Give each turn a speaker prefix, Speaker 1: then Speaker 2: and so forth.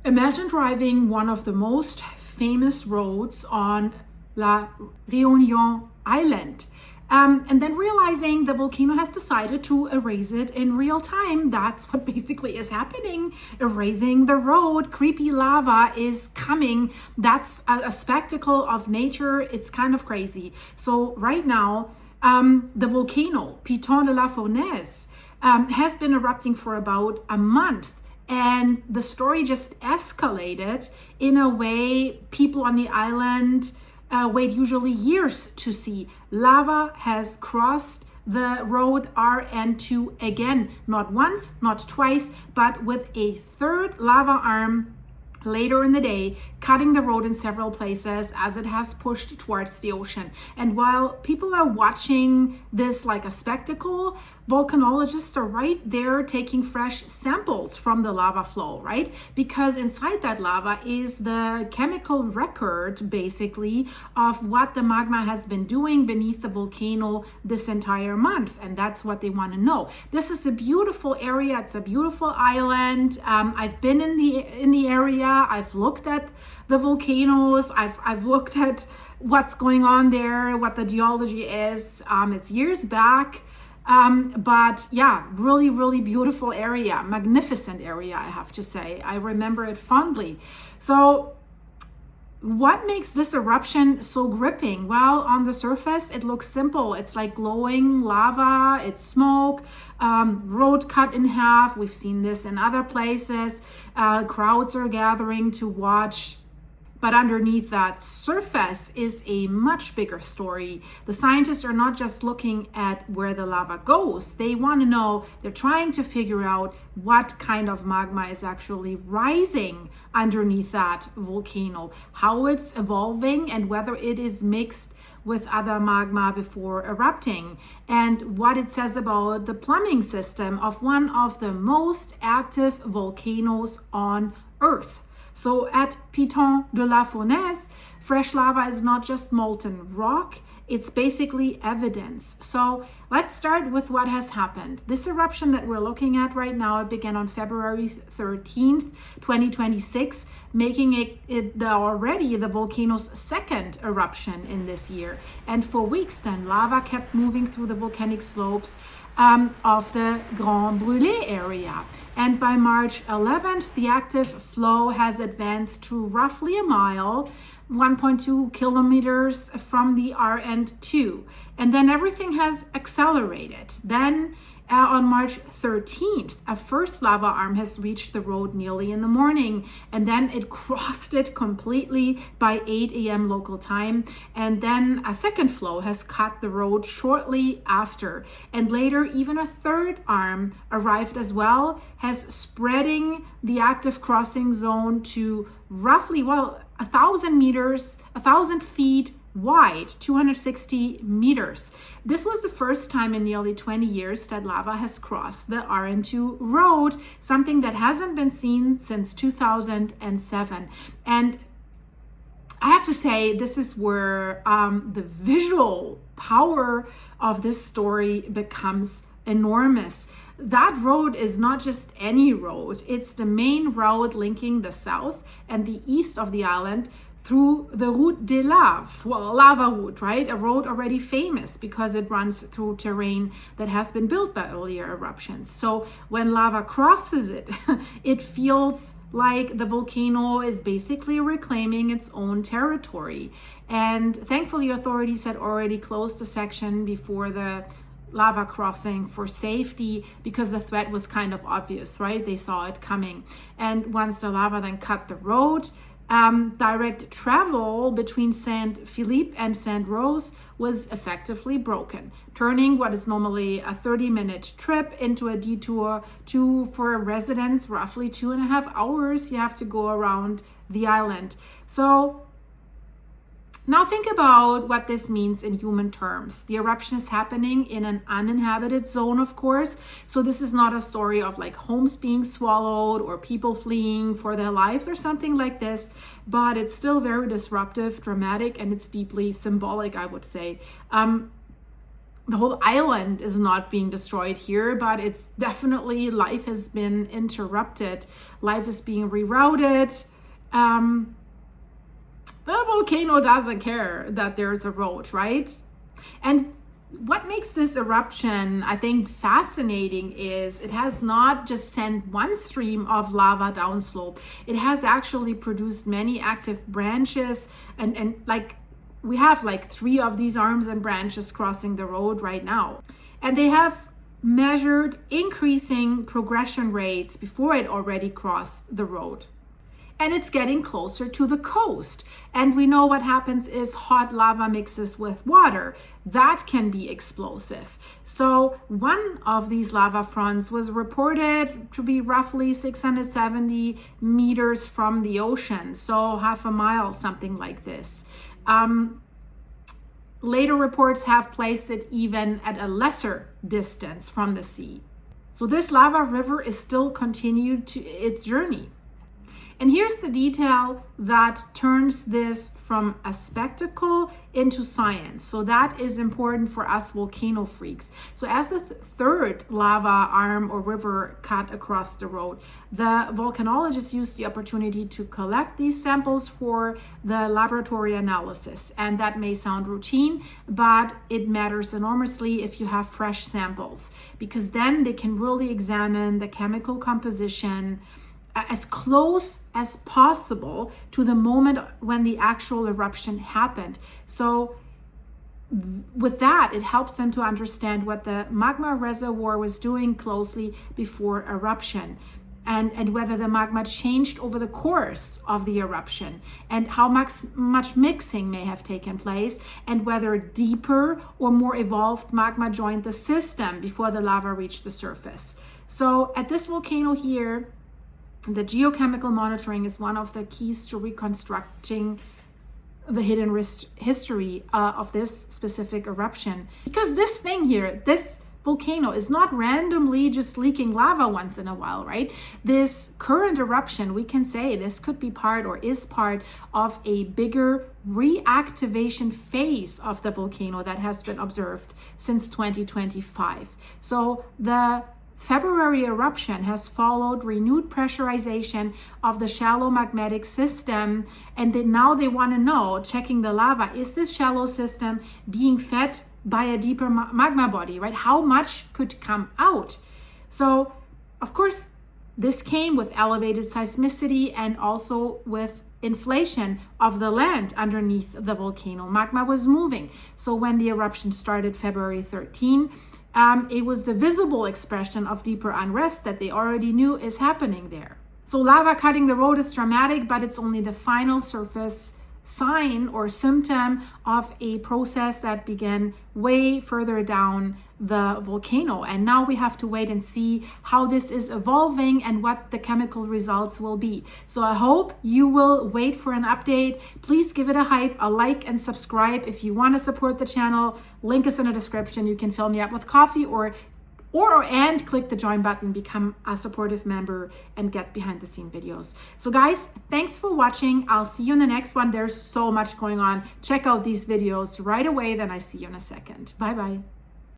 Speaker 1: Imagine driving one of the most famous roads on La Réunion Island, and then realizing the volcano has decided to erase it in real time. That's what basically is happening, erasing the road. Creepy lava is coming. That's a spectacle of nature. It's kind of crazy. So right now, the volcano, Piton de la Fournaise, has been erupting for about a month. And the story just escalated in a way people on the island wait usually years to see. Lava has crossed the road RN2 again, not once, not twice, but with a third lava arm later in the day, cutting the road in several places as it has pushed towards the ocean. And while people are watching this like a spectacle, volcanologists are right there taking fresh samples from the lava flow, right? Because inside that lava is the chemical record, basically, of what the magma has been doing beneath the volcano this entire month. And that's what they want to know. This is a beautiful area. It's a beautiful island. I've been in the area. I've looked at the volcanoes. I've looked at what's going on there, what the geology is. It's years back. But yeah, really, really beautiful area, magnificent area, I have to say. I remember it fondly. So what makes this eruption so gripping? Well, on the surface, it looks simple. It's like glowing lava, it's smoke, road cut in half. We've seen this in other places. Crowds are gathering to watch. But underneath that surface is a much bigger story. The scientists are not just looking at where the lava goes. They want to know, they're trying to figure out what kind of magma is actually rising underneath that volcano, how it's evolving, and whether it is mixed with other magma before erupting, and what it says about the plumbing system of one of the most active volcanoes on Earth. So at Piton de la Fournaise, fresh lava is not just molten rock, it's basically evidence. So let's start with what has happened. This eruption that we're looking at right now, it began on February 13th, 2026, making it already the volcano's second eruption in this year. And for weeks then, lava kept moving through the volcanic slopes of the Grand Brûlé area. And by March 11th, the active flow has advanced to roughly a mile, 1.2 kilometers from the RN2. And then everything has accelerated. Then on March 13th, a first lava arm has reached the road nearly in the morning, and then it crossed it completely by 8 a.m. local time. And then a second flow has cut the road shortly after. And later, even a third arm arrived as well, has spreading the active crossing zone to roughly, 1,000 feet wide, 260 meters. This was the first time in nearly 20 years that lava has crossed the RN2 road, something that hasn't been seen since 2007. And I have to say, this is where the visual power of this story becomes enormous. That road is not just any road, it's the main road linking the south and the east of the island through the Route des Laves, lava route, right? A road already famous because it runs through terrain that has been built by earlier eruptions. So when lava crosses it, it feels like the volcano is basically reclaiming its own territory. And thankfully, authorities had already closed the section before the lava crossing for safety because the threat was kind of obvious, right? They saw it coming. And once the lava then cut the road, direct travel between Saint Philippe and Saint Rose was effectively broken, turning what is normally a 30-minute trip into a detour for residents, roughly 2.5 hours you have to go around the island. So now think about what this means in human terms. The eruption is happening in an uninhabited zone, of course. So this is not a story of like homes being swallowed or people fleeing for their lives or something like this, but it's still very disruptive, dramatic, and it's deeply symbolic, I would say. the whole island is not being destroyed here, but it's definitely, life has been interrupted. Life is being rerouted. The volcano doesn't care that there's a road, right? And what makes this eruption, I think, fascinating is it has not just sent one stream of lava downslope. It has actually produced many active branches, and like we have like 3 of these arms and branches crossing the road right now. And they have measured increasing progression rates before it already crossed the road. And it's getting closer to the coast. And we know what happens if hot lava mixes with water. That can be explosive. So one of these lava fronts was reported to be roughly 670 meters from the ocean. So half a mile, something like this. Later reports have placed it even at a lesser distance from the sea. So this lava river is still continued to its journey. And here's the detail that turns this from a spectacle into science. So that is important for us volcano freaks. So as the third lava arm or river cut across the road, the volcanologists used the opportunity to collect these samples for the laboratory analysis. And that may sound routine, but it matters enormously if you have fresh samples, because then they can really examine the chemical composition as close as possible to the moment when the actual eruption happened. So with that, it helps them to understand what the magma reservoir was doing closely before eruption, and whether the magma changed over the course of the eruption, and how much mixing may have taken place, and whether deeper or more evolved magma joined the system before the lava reached the surface. So at this volcano here, the geochemical monitoring is one of the keys to reconstructing the hidden history of this specific eruption. Because this thing here, this volcano is not randomly just leaking lava once in a while, right? This current eruption, we can say this could be part or is part of a bigger reactivation phase of the volcano that has been observed since 2025. So the February eruption has followed renewed pressurization of the shallow magmatic system, and now they want to know, checking the lava, is this shallow system being fed by a deeper magma body, right? How much could come out? So, of course, this came with elevated seismicity and also with inflation of the land underneath the volcano. Magma was moving. So when the eruption started February 13, it was the visible expression of deeper unrest that they already knew is happening there. So lava cutting the road is dramatic, but it's only the final surface sign or symptom of a process that began way further down the volcano. And now we have to wait and see how this is evolving and what the chemical results will be. So I hope you will wait for an update. Please give it a hype, a like, and subscribe if you want to support the channel. Link is in the description. You can fill me up with coffee or click the join button, become a supportive member, and get behind the scene videos. So guys, thanks for watching. I'll see you in the next one. There's so much going on. Check out these videos right away. Then I see you in a second. Bye bye.